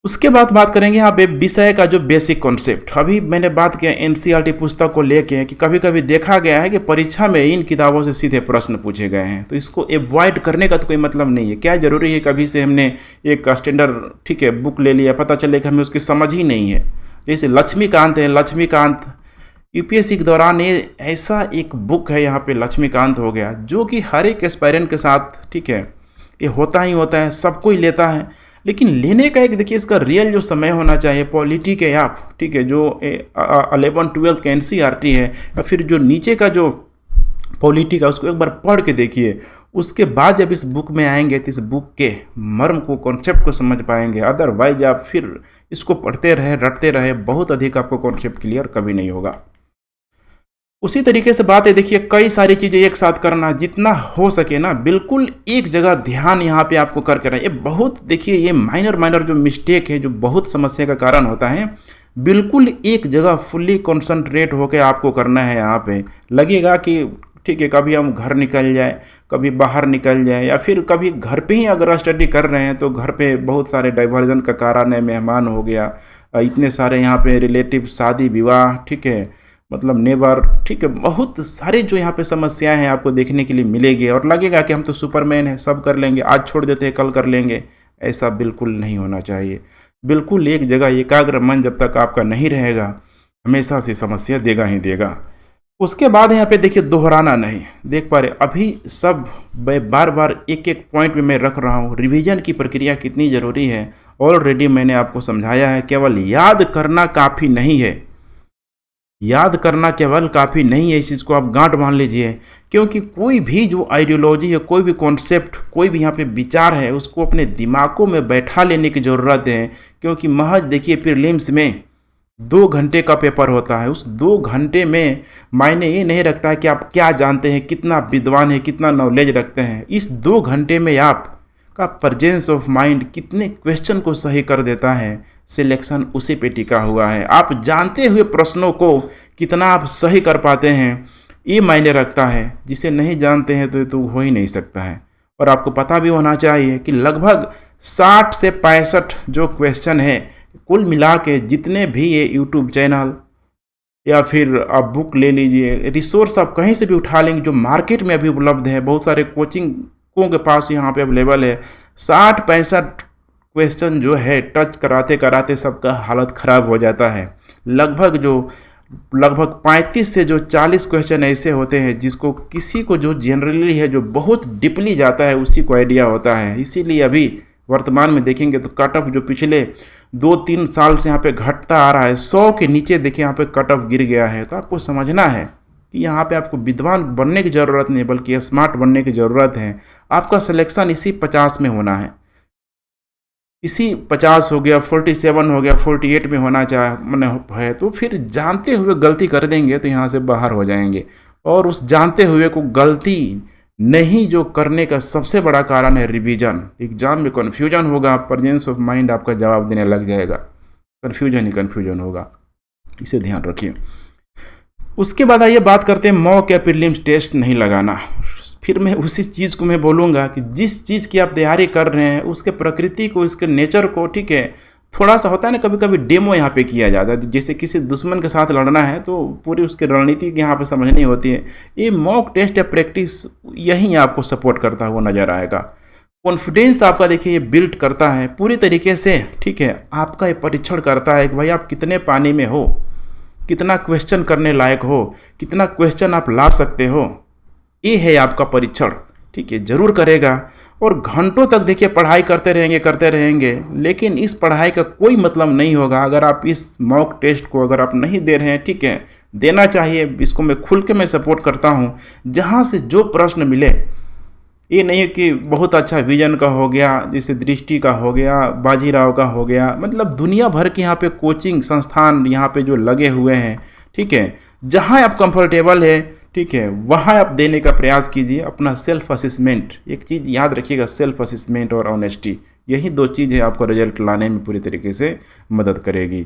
उसके बाद बात करेंगे यहाँ पे विषय का जो बेसिक कॉन्सेप्ट। अभी मैंने बात किया एनसीईआरटी पुस्तक को लेके कि कभी कभी देखा गया है कि परीक्षा में इन किताबों से सीधे प्रश्न पूछे गए हैं, तो इसको एवॉइड करने का तो कोई मतलब नहीं है। क्या जरूरी है कभी से हमने एक स्टैंडर्ड ठीक है बुक ले लिया, पता चले कि हमें उसकी समझ ही नहीं है। जैसे लक्ष्मीकांत है, लक्ष्मीकांत यूपीएससी के दौरान ये ऐसा एक बुक है यहाँ पे लक्ष्मीकांत हो गया, जो कि हर एक एस्पायरेंट के साथ ठीक है ये होता ही होता है, सबको ही लेता है। लेकिन लेने का एक देखिए इसका रियल जो समय होना चाहिए, पॉलिटी के आप ठीक है जो 11-12 का एनसीईआरटी है या फिर जो नीचे का जो पॉलिटी का, उसको एक बार पढ़ के देखिए। उसके बाद जब इस बुक में आएंगे तो इस बुक के मर्म को, कॉन्सेप्ट को समझ पाएंगे। अदरवाइज आप फिर इसको पढ़ते रहे, रटते रहे, बहुत अधिक आपको कॉन्सेप्ट क्लियर कभी नहीं होगा। उसी तरीके से बात है, देखिए कई सारी चीज़ें एक साथ करना, जितना हो सके ना बिल्कुल एक जगह ध्यान यहाँ पे आपको करके रहे। ये बहुत देखिए ये माइनर जो मिस्टेक है जो बहुत समस्या का कारण होता है। बिल्कुल एक जगह फुल्ली कॉन्सनट्रेट होकर आपको करना है। यहाँ पे लगेगा कि ठीक है कभी हम घर निकल जाए, कभी बाहर निकल जाए, या फिर कभी घर पे ही अगर स्टडी कर रहे हैं तो घर पे बहुत सारे डाइवर्जन का कारण है, मेहमान हो गया, इतने सारे यहाँ पे रिलेटिव, शादी विवाह ठीक है, मतलब नेबर ठीक है, बहुत सारे जो यहाँ पे समस्याएं हैं आपको देखने के लिए मिलेगी। और लगेगा कि हम तो सुपरमैन हैं, सब कर लेंगे, आज छोड़ देते हैं कल कर लेंगे। ऐसा बिल्कुल नहीं होना चाहिए। बिल्कुल एक जगह एकाग्र मन जब तक आपका नहीं रहेगा हमेशा से समस्या देगा ही देगा। उसके बाद यहाँ पे देखिए दोहराना नहीं, देख पा रहे अभी सब बार बार एक एक पॉइंट में मैं रख रहा हूँ। रिवीजन की प्रक्रिया कितनी ज़रूरी है ऑलरेडी मैंने आपको समझाया है। केवल याद करना काफ़ी नहीं है, याद करना केवल काफ़ी नहीं है, इस चीज़ को आप गांठ बांध लीजिए। क्योंकि कोई भी जो आइडियोलॉजी है, कोई भी कॉन्सेप्ट, कोई भी यहाँ पे विचार है, उसको अपने दिमागों में बैठा लेने की ज़रूरत है। क्योंकि महज देखिए प्रीलिम्स में 2 घंटे का पेपर होता है, उस 2 घंटे में मायने ये नहीं रखता है कि आप क्या जानते हैं, कितना विद्वान है, कितना नॉलेज रखते हैं। इस 2 घंटे में आपका प्रेजेंस ऑफ माइंड कितने क्वेश्चन को सही कर देता है, सिलेक्शन उसी पे टिका हुआ है। आप जानते हुए प्रश्नों को कितना आप सही कर पाते हैं ये मायने रखता है। जिसे नहीं जानते हैं तो हो ही नहीं सकता है। और आपको पता भी होना चाहिए कि लगभग 60 से 65 जो क्वेश्चन है, कुल मिला के जितने भी ये यूट्यूब चैनल या फिर आप बुक ले लीजिए, रिसोर्स आप कहीं से भी उठा लेंगे जो मार्केट में अभी उपलब्ध है, बहुत सारे कोचिंगों के पास यहाँ पे अवेलेबल है, 60-65 क्वेश्चन जो है टच कराते कराते सबका हालत ख़राब हो जाता है। लगभग 35 से जो 40 क्वेश्चन ऐसे होते हैं जिसको किसी को जो जनरली है, जो बहुत डीपली जाता है, उसी को आइडिया होता है। इसीलिए अभी वर्तमान में देखेंगे तो कट ऑफ जो पिछले 2-3 साल से यहाँ पे घटता आ रहा है, 100 के नीचे देखिए यहाँ पे कट ऑफ गिर गया है। तो आपको समझना है कि यहाँ पे आपको विद्वान बनने की ज़रूरत नहीं बल्कि स्मार्ट बनने की ज़रूरत है। आपका सिलेक्शन इसी 50 में होना है, इसी 50 हो गया, 47 हो गया, 48 में होना चाहे मैंने है, तो फिर जानते हुए गलती कर देंगे तो यहाँ से बाहर हो जाएंगे। और उस जानते हुए को गलती नहीं जो करने का सबसे बड़ा कारण है रिवीजन। एग्जाम में कन्फ्यूजन होगा, प्रेजेंस ऑफ माइंड आपका जवाब देने लग जाएगा, कन्फ्यूजन होगा, इसे ध्यान रखिए। उसके बाद आइए बात करते हैं मॉक या प्रीलिम्स टेस्ट नहीं लगाना। फिर मैं उसी चीज़ को मैं बोलूँगा कि जिस चीज़ की आप तैयारी कर रहे हैं उसके प्रकृति को, इसके नेचर को, ठीक है, थोड़ा सा होता है ना, कभी कभी डेमो यहाँ पे किया जाता है। जैसे किसी दुश्मन के साथ लड़ना है तो पूरी उसकी रणनीति यहाँ पे समझनी होती है। ये मॉक टेस्ट या प्रैक्टिस यही आपको सपोर्ट करता हुआ नजर आएगा। कॉन्फिडेंस आपका देखिए ये बिल्ड करता है पूरी तरीके से, ठीक है। आपका ये परीक्षण करता है कि भाई आप कितने पानी में हो, कितना क्वेश्चन करने लायक हो, कितना क्वेश्चन आप ला सकते हो। ये है आपका परीक्षण, ठीक है, जरूर करेगा। और घंटों तक देखिए पढ़ाई करते रहेंगे, लेकिन इस पढ़ाई का कोई मतलब नहीं होगा अगर आप इस मॉक टेस्ट को अगर आप नहीं दे रहे हैं, ठीक है। देना चाहिए, इसको मैं खुल के मैं सपोर्ट करता हूँ। जहाँ से जो प्रश्न मिले, ये नहीं है कि बहुत अच्छा विजन का हो गया, जैसे दृष्टि का हो गया, बाजीराव का हो गया, मतलब दुनिया भर के यहाँ पे कोचिंग संस्थान यहाँ पे जो लगे हुए हैं, ठीक है। जहाँ आप कंफर्टेबल है, ठीक है, वहाँ आप देने का प्रयास कीजिए। अपना सेल्फ असेसमेंट, एक चीज़ याद रखिएगा, सेल्फ असेसमेंट और ऑनेस्टी, यही 2 चीज़ है आपको रिजल्ट लाने में पूरी तरीके से मदद करेगी।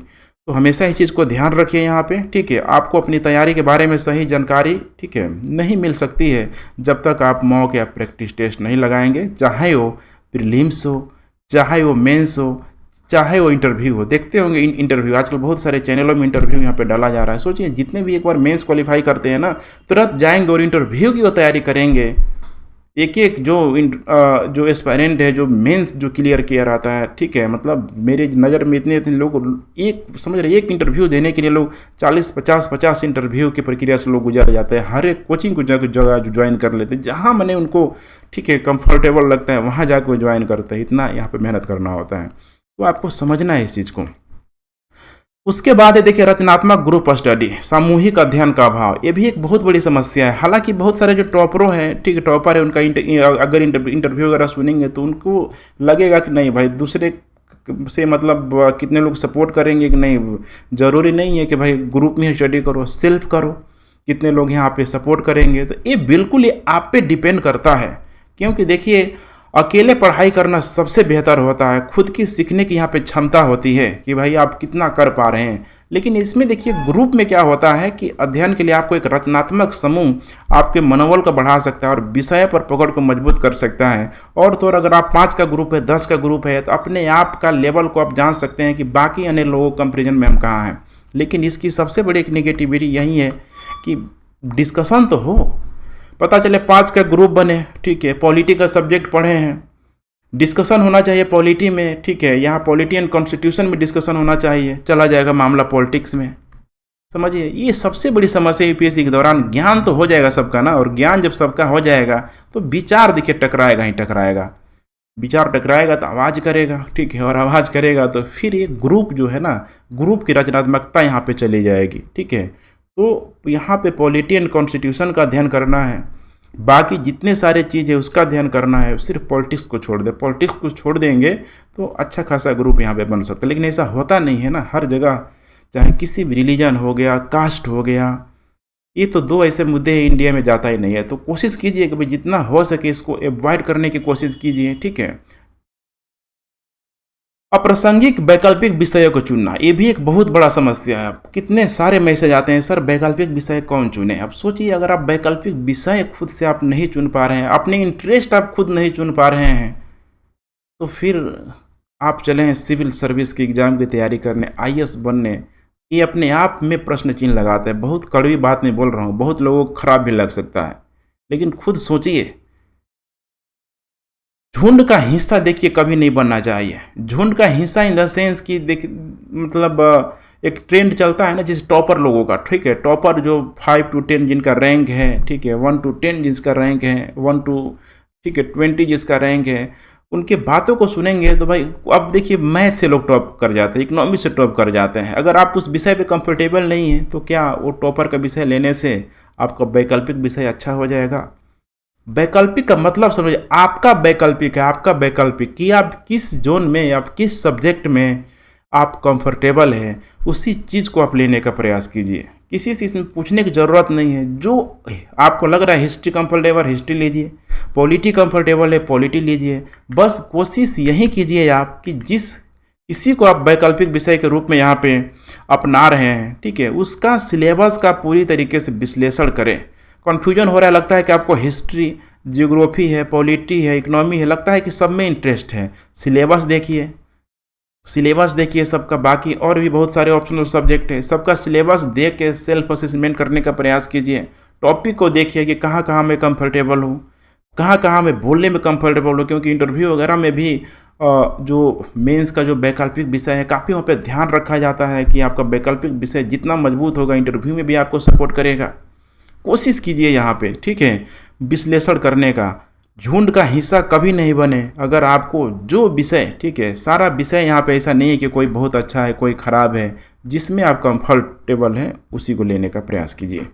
तो हमेशा इस चीज़ को ध्यान रखिए यहाँ पे, ठीक है। आपको अपनी तैयारी के बारे में सही जानकारी, ठीक है, नहीं मिल सकती है जब तक आप मॉक या प्रैक्टिस टेस्ट नहीं लगाएंगे, चाहे वो प्रीलिम्स हो, चाहे वो मेंस हो, चाहे वो इंटरव्यू हो। देखते होंगे इंटरव्यू आजकल बहुत सारे चैनलों में इंटरव्यू यहाँ पे डाला जा रहा है। सोचिए जितने भी एक बार मेंस क्वालिफाई करते हैं ना, तुरंत जाएंगे और इंटरव्यू की वो तैयारी करेंगे। एक जो एस्पायरेंट है, जो मेंस जो क्लियर किया रहता है, ठीक है, मतलब मेरी नज़र में इतने लोग, एक समझ रहे, एक इंटरव्यू देने के लिए लोग 40-50 इंटरव्यू की प्रक्रिया से लोग गुजर जाते हैं। हर एक कोचिंग को जगह ज्वाइन कर लेते हैं, जहाँ मैंने उनको, ठीक है, कंफर्टेबल लगता है वहाँ जाकर वो ज्वाइन करते हैं। इतना यहाँ पर मेहनत करना होता है, तो आपको समझना है इस चीज़ को। उसके बाद है देखिए रचनात्मक ग्रुप स्टडी, सामूहिक अध्ययन का अभाव। ये भी एक बहुत बड़ी समस्या है। हालांकि बहुत सारे जो टॉपरों हैं, ठीक है, टॉपर है, उनका अगर इंटरव्यू वगैरह सुनेंगे तो उनको लगेगा कि नहीं भाई दूसरे से मतलब कितने लोग सपोर्ट करेंगे कि नहीं, ज़रूरी नहीं है कि भाई ग्रुप में स्टडी करो, सेल्फ करो, कितने लोग यहाँ पे सपोर्ट करेंगे। तो ये बिल्कुल ये आप पे डिपेंड करता है, क्योंकि देखिए अकेले पढ़ाई करना सबसे बेहतर होता है। खुद की सीखने की यहाँ पे क्षमता होती है कि भाई आप कितना कर पा रहे हैं। लेकिन इसमें देखिए ग्रुप में क्या होता है कि अध्ययन के लिए आपको एक रचनात्मक समूह आपके मनोबल को बढ़ा सकता है और विषय पर पकड़ को मजबूत कर सकता है। और तो और अगर आप 5 का ग्रुप है, 10 का ग्रुप है, तो अपने आप का लेवल को आप जान सकते हैं कि बाकी अन्य लोगों के कंपेरिजन में हम कहाँ हैं। लेकिन इसकी सबसे बड़ी एक नेगेटिविटी यही है कि डिस्कशन तो हो, पता चले 5 का ग्रुप बने, ठीक है, पॉलिटी का सब्जेक्ट पढ़े हैं, डिस्कशन होना चाहिए पॉलिटी में, ठीक है, यहाँ पॉलिटी एंड कॉन्स्टिट्यूशन में डिस्कशन होना चाहिए, चला जाएगा मामला पॉलिटिक्स में। समझिए ये सबसे बड़ी समस्या यूपीएससी के दौरान। ज्ञान तो हो जाएगा सबका ना, और ज्ञान जब सबका हो जाएगा तो विचार देखिए टकराएगा ही टकराएगा। विचार टकराएगा तो आवाज़ करेगा, ठीक है, और आवाज़ करेगा तो फिर ये ग्रुप जो है ना, ग्रुप की रचनात्मकता यहाँ पे चली जाएगी, ठीक है। तो यहाँ पे पॉलिटी एंड कॉन्स्टिट्यूशन का अध्ययन करना है, बाकी जितने सारे चीज़ है उसका अध्ययन करना है, सिर्फ पॉलिटिक्स को छोड़ दे। पॉलिटिक्स को छोड़ देंगे तो अच्छा खासा ग्रुप यहाँ पे बन सकता है, लेकिन ऐसा होता नहीं है ना हर जगह। चाहे किसी भी रिलीजन हो गया, कास्ट हो गया, ये तो 2 ऐसे मुद्दे हैं, इंडिया में जाता ही नहीं है। तो कोशिश कीजिए कि भाई जितना हो सके इसको अवॉइड करने की कोशिश कीजिए, ठीक है। अप्रासंगिक वैकल्पिक विषयों को चुनना, ये भी एक बहुत बड़ा समस्या है। कितने सारे मैसेज आते हैं, सर वैकल्पिक विषय कौन चुने। अब सोचिए अगर आप वैकल्पिक विषय खुद से आप नहीं चुन पा रहे हैं, अपने इंटरेस्ट आप खुद नहीं चुन पा रहे हैं, तो फिर आप चले हैं सिविल सर्विस की एग्ज़ाम की तैयारी करने, आईएएस बनने, ये अपने आप में प्रश्न चिन्ह लगाते हैं। बहुत कड़वी बात नहीं बोल रहा हूँ, बहुत लोगों को खराब भी लग सकता है, लेकिन खुद सोचिए, झुंड का हिस्सा देखिए कभी नहीं बनना चाहिए। झुंड का हिस्सा इन द सेंस कि देख मतलब एक ट्रेंड चलता है ना, जिस टॉपर लोगों का, ठीक है, टॉपर जो 5 to 10 जिनका रैंक है, ठीक है, 1 to 10 जिसका रैंक है, 1 to, ठीक है, 20 जिसका रैंक है, उनके बातों को सुनेंगे तो भाई अब देखिए मैथ से लोग टॉप कर जाते हैं, इकोनॉमी से टॉप कर जाते हैं। अगर आप उस विषय पे कंफर्टेबल नहीं हैं तो क्या वो टॉपर का विषय लेने से आपका वैकल्पिक विषय अच्छा हो जाएगा? वैकल्पिक का मतलब समझिए, आपका वैकल्पिक है, आपका वैकल्पिक कि आप किस जोन में, आप किस सब्जेक्ट में आप कंफर्टेबल हैं, उसी चीज़ को आप लेने का प्रयास कीजिए। किसी से इसमें पूछने की ज़रूरत नहीं है। जो आपको लग रहा है हिस्ट्री कंफर्टेबल, हिस्ट्री लीजिए, पॉलिटी कंफर्टेबल है, पॉलिटी लीजिए। बस कोशिश यही कीजिए आप कि जिस किसी को आप वैकल्पिक विषय के रूप में यहाँ पे अपना रहे हैं, ठीक है, उसका सिलेबस का पूरी तरीके से विश्लेषण करें। कन्फ्यूजन हो रहा है, लगता है कि आपको हिस्ट्री, जियोग्राफी है, पॉलिटी है, इकोनॉमी है, लगता है कि सब में इंटरेस्ट है, सिलेबस देखिए, सिलेबस देखिए सबका। बाकी और भी बहुत सारे ऑप्शनल सब्जेक्ट है, सबका सिलेबस देख के सेल्फ असेसमेंट करने का प्रयास कीजिए। टॉपिक को देखिए कि कहाँ कहाँ मैं कंफर्टेबल हूँ, कहाँ कहाँ मैं बोलने में कंफर्टेबल हूँ, क्योंकि इंटरव्यू वगैरह में भी जो मेंस का जो वैकल्पिक विषय है, काफ़ी वहाँ पे ध्यान रखा जाता है कि आपका वैकल्पिक विषय जितना मजबूत होगा, इंटरव्यू में भी आपको सपोर्ट करेगा। कोशिश कीजिए यहाँ पे, ठीक है, विश्लेषण करने का। झुंड का हिस्सा कभी नहीं बने। अगर आपको जो विषय, ठीक है, सारा विषय यहाँ पे ऐसा नहीं है कि कोई बहुत अच्छा है, कोई ख़राब है, जिसमें आप कंफर्टेबल हैं उसी को लेने का प्रयास कीजिए।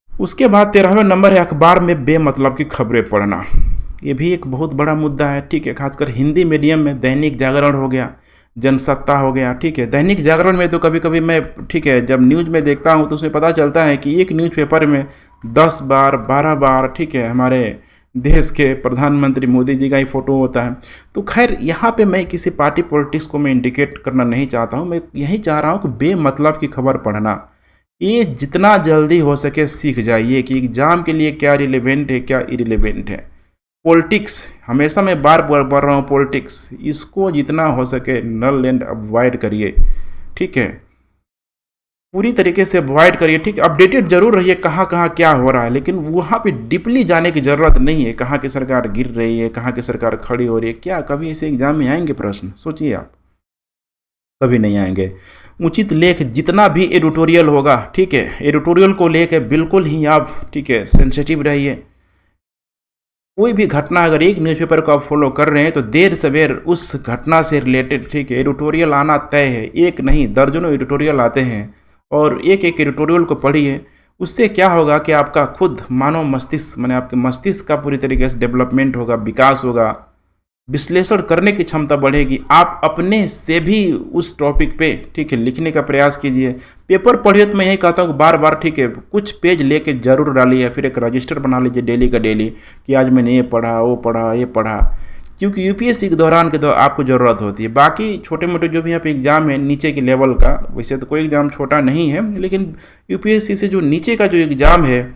उसके बाद 13वें नंबर है अखबार में बेमतलब की खबरें पढ़ना। ये भी एक बहुत बड़ा मुद्दा है, ठीक है, खासकर हिंदी मीडियम में। दैनिक जागरण हो गया, जनसत्ता हो गया, ठीक है। दैनिक जागरण में तो कभी कभी मैं, ठीक है, जब न्यूज़ में देखता हूँ तो उसमें पता चलता है कि एक न्यूज़पेपर में 10 बार 12 बार, ठीक है, हमारे देश के प्रधानमंत्री मोदी जी का ही फ़ोटो होता है। तो खैर यहाँ पे मैं किसी पार्टी पॉलिटिक्स को मैं इंडिकेट करना नहीं चाहता हूँ, मैं यही चाह रहा हूँ कि बेमतलब की खबर पढ़ना, ये जितना जल्दी हो सके सीख जाइए कि एग्ज़ाम के लिए क्या रिलेवेंट है, क्या इरिलेवेंट है। पॉलिटिक्स, हमेशा मैं बार बार बोल रहा हूँ, पॉलिटिक्स, इसको जितना हो सके नल एंड अवॉइड करिए, ठीक है, पूरी तरीके से अवॉइड करिए, ठीक है। अपडेटेड जरूर रहिए कहाँ कहाँ क्या हो रहा है, लेकिन वहाँ पे डीपली जाने की ज़रूरत नहीं है। कहाँ की सरकार गिर रही है, कहाँ की सरकार खड़ी हो रही है, क्या कभी ऐसे एग्जाम में आएंगे प्रश्न? सोचिए आप, कभी नहीं आएंगे। उचित लेख जितना भी एडिटोरियल होगा, ठीक है, एडिटोरियल को लेकर बिल्कुल ही आप, ठीक है, सेंसिटिव रहिए। कोई भी घटना अगर एक न्यूज़पेपर को आप फॉलो कर रहे हैं तो देर सवेर उस घटना से रिलेटेड, ठीक है, एडिटोरियल आना तय है। एक नहीं दर्जनों एडिटोरियल आते हैं, और एक एक एडिटोरियल को पढ़िए। उससे क्या होगा कि आपका खुद मानव मस्तिष्क, माने आपके मस्तिष्क का पूरी तरीके से डेवलपमेंट होगा, विकास होगा, विश्लेषण करने की क्षमता बढ़ेगी। आप अपने से भी उस टॉपिक पे, ठीक है, लिखने का प्रयास कीजिए। पेपर पढ़िए तो मैं यही कहता हूँ बार बार, ठीक है, कुछ पेज लेके जरूर डालिए, फिर एक रजिस्टर बना लीजिए डेली का डेली कि आज मैंने ये पढ़ा, वो पढ़ा, ये पढ़ा, क्योंकि यूपीएससी के दौरान के तो आपको ज़रूरत होती है। बाकी छोटे मोटे जो भी यहाँ पे एग्ज़ाम है नीचे के लेवल का, वैसे तो कोई एग्ज़ाम छोटा नहीं है, लेकिन यूपीएससी से जो नीचे का जो एग्ज़ाम है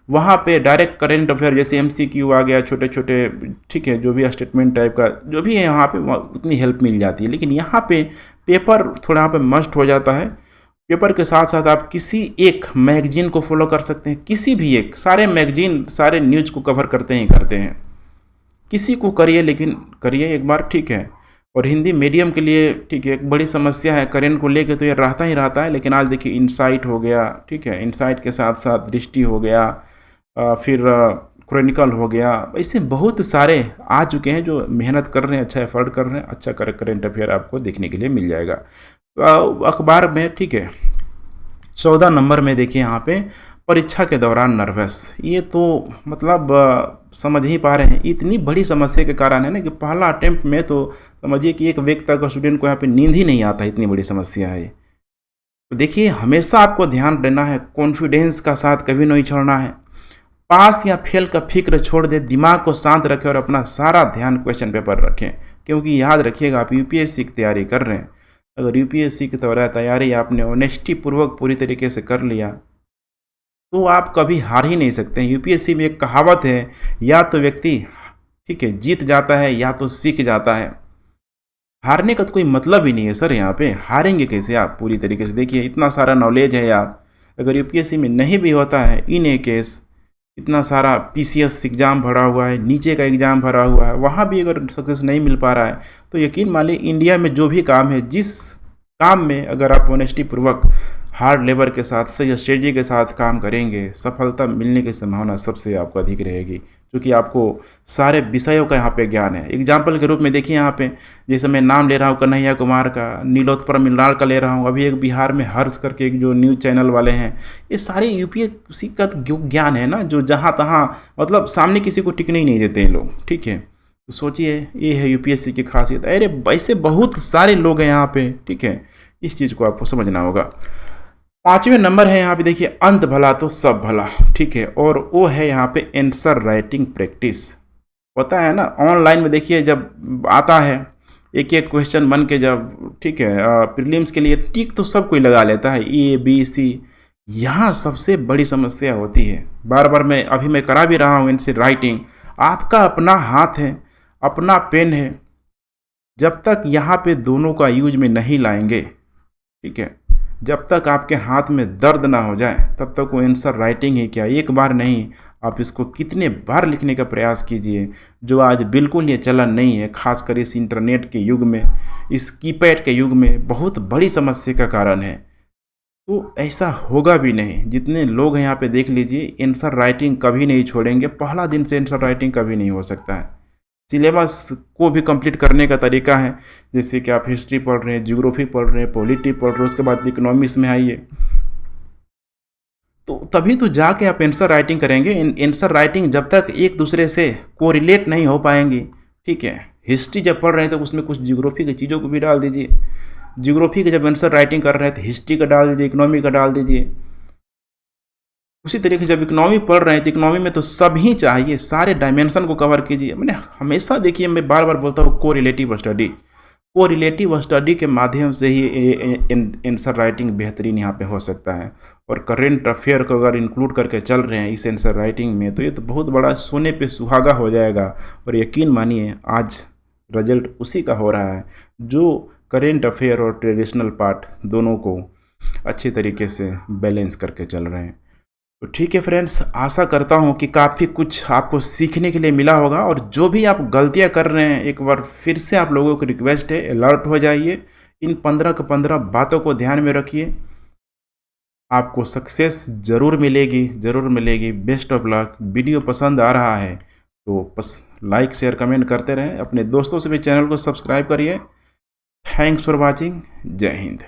वहाँ पे डायरेक्ट करंट अफेयर जैसे एमसीक्यू आ गया, छोटे छोटे, ठीक है, जो भी स्टेटमेंट टाइप का जो भी है यहाँ पे उतनी हेल्प मिल जाती है। लेकिन यहाँ पे पेपर थोड़ा यहाँ पे मस्ट हो जाता है। पेपर के साथ साथ आप किसी एक मैगजीन को फॉलो कर सकते हैं, किसी भी एक, सारे मैगजीन सारे न्यूज़ को कवर करते ही करते हैं, किसी को करिए, लेकिन करिए एक बार, ठीक है। और हिंदी मीडियम के लिए, ठीक है, एक बड़ी समस्या है करंट को लेके, तो ये रहता ही रहता है। लेकिन आज देखिए इनसाइट हो गया, ठीक है, इनसाइट के साथ साथ दृष्टि हो गया, फिर क्रॉनिकल हो गया, ऐसे बहुत सारे आ चुके हैं जो मेहनत कर रहे हैं, अच्छा एफर्ट कर रहे हैं, अच्छा करंट अफेयर आपको देखने के लिए मिल जाएगा अखबार में, ठीक है। 14 नंबर में देखिए यहाँ पे परीक्षा के दौरान नर्वस, ये तो मतलब समझ ही पा रहे हैं, इतनी बड़ी समस्या के कारण है ना कि पहला अटेम्प्ट में तो समझिए कि एक व्यक्ति का स्टूडेंट को यहाँ पे नींद ही नहीं आता, इतनी बड़ी समस्या है। तो देखिए हमेशा आपको ध्यान देना है, कॉन्फिडेंस का साथ कभी नहीं छोड़ना है। पास या फेल का फिक्र छोड़ दे, दिमाग को शांत रखें और अपना सारा ध्यान क्वेश्चन पेपर रखें। क्योंकि याद रखिएगा आप यूपीएससी की तैयारी कर रहे हैं, अगर यूपीएससी की तैयारी आपने ऑनेस्टी पूर्वक पूरी तरीके से कर लिया तो आप कभी हार ही नहीं सकते हैं। यूपीएससी में एक कहावत है, या तो व्यक्ति, ठीक है, जीत जाता है या तो सीख जाता है। हारने का तो कोई मतलब ही नहीं है सर, यहाँ पे हारेंगे कैसे आप? पूरी तरीके से देखिए, इतना सारा नॉलेज है आप, अगर यूपीएससी में नहीं भी होता है इन ए केस, इतना सारा पीसीएस एग्ज़ाम भरा हुआ है, नीचे का एग्ज़ाम भरा हुआ है, वहाँ भी अगर सक्सेस नहीं मिल पा रहा है तो यकीन मानिए इंडिया में जो भी काम है, जिस काम में अगर आप ऑनेस्टी पूर्वक हार्ड लेबर के साथ सही स्ट्रेटजी के साथ काम करेंगे, सफलता मिलने की संभावना सबसे आपको अधिक रहेगी, क्योंकि आपको सारे विषयों का यहाँ पे ज्ञान है। एग्जाम्पल के रूप में देखिए यहाँ पे, जैसे मैं नाम ले रहा हूँ कन्हैया कुमार का, नीलोत्पल मिल्लार का ले रहा हूँ, अभी एक बिहार में हर्ष करके एक जो न्यूज़ चैनल वाले हैं, ये सारे यूपीएससी का ज्ञान है ना, जो जहाँ तहाँ मतलब सामने किसी को टिकने ही नहीं देते हैं लोग, ठीक है। तो सोचिए, ये है यूपीएससी की खासियत। अरे वैसे बहुत सारे लोग हैं यहाँ पे, ठीक है, इस चीज़ को आपको समझना होगा। 5वें नंबर है यहाँ पे देखिए, अंत भला तो सब भला, ठीक है, और वो है यहाँ पे आंसर राइटिंग प्रैक्टिस। होता है ना ऑनलाइन में, देखिए जब आता है एक एक क्वेश्चन बन के, जब ठीक है प्रीलिम्स के लिए टिक तो सब कोई लगा लेता है, ए बी सी। यहाँ सबसे बड़ी समस्या होती है, बार बार मैं करा भी रहा हूँ आंसर राइटिंग। आपका अपना हाथ है, अपना पेन है, जब तक यहाँ पे दोनों का यूज में नहीं लाएंगे, ठीक है, जब तक आपके हाथ में दर्द ना हो जाए तब तक वो आंसर राइटिंग ही क्या, एक बार नहीं, आप इसको कितने बार लिखने का प्रयास कीजिए, जो आज बिल्कुल ये चलन नहीं है, खासकर इस इंटरनेट के युग में, इस कीपैड के युग में बहुत बड़ी समस्या का कारण है। तो ऐसा होगा भी नहीं, जितने लोग हैं यहाँ पे देख लीजिए, आंसर राइटिंग कभी नहीं छोड़ेंगे, पहला दिन से आंसर राइटिंग कभी नहीं हो सकता है। सिलेबस को भी कंप्लीट करने का तरीका है, जैसे कि आप हिस्ट्री पढ़ रहे हैं, ज्योग्राफी पढ़ रहे हैं, पॉलिटी पढ़ रहे हैं, उसके बाद इकोनॉमिक्स में आइए, तो तभी तो जाके आप आंसर राइटिंग करेंगे। आंसर राइटिंग जब तक एक दूसरे से कोरिलेट नहीं हो पाएंगी, ठीक है। हिस्ट्री जब पढ़ रहे हैं तो उसमें कुछ ज्योग्राफी की चीज़ों को भी डाल दीजिए, ज्योग्राफी के जब आंसर राइटिंग कर रहे हैं तो हिस्ट्री का डाल दीजिए, इकोनॉमी का डाल दीजिए। उसी तरीके से जब इकोनॉमी पढ़ रहे हैं तो इकोनॉमी में तो सभी चाहिए, सारे डायमेंशन को कवर कीजिए। मैंने हमेशा देखिए, मैं बार बार बोलता हूँ, को रिलेटिव स्टडी के माध्यम से ही आंसर राइटिंग बेहतरीन यहाँ पे हो सकता है। और करेंट अफेयर को अगर इंक्लूड करके चल रहे हैं इस आंसर राइटिंग में, तो ये तो बहुत बड़ा सोने पे सुहागा हो जाएगा। और यकीन मानिए आज रिजल्ट उसी का हो रहा है, जो करेंट अफेयर और ट्रेडिशनल पार्ट दोनों को अच्छे तरीके से बैलेंस करके चल रहे हैं। तो ठीक है फ्रेंड्स, आशा करता हूँ कि काफ़ी कुछ आपको सीखने के लिए मिला होगा। और जो भी आप गलतियाँ कर रहे हैं, एक बार फिर से आप लोगों को रिक्वेस्ट है, अलर्ट हो जाइए, इन 15 के 15 बातों को ध्यान में रखिए, आपको सक्सेस ज़रूर मिलेगी, ज़रूर मिलेगी। Best of luck. वीडियो पसंद आ रहा है तो बस लाइक शेयर कमेंट करते रहें, अपने दोस्तों से भी चैनल को सब्सक्राइब करिए। Thanks for watching. जय हिंद।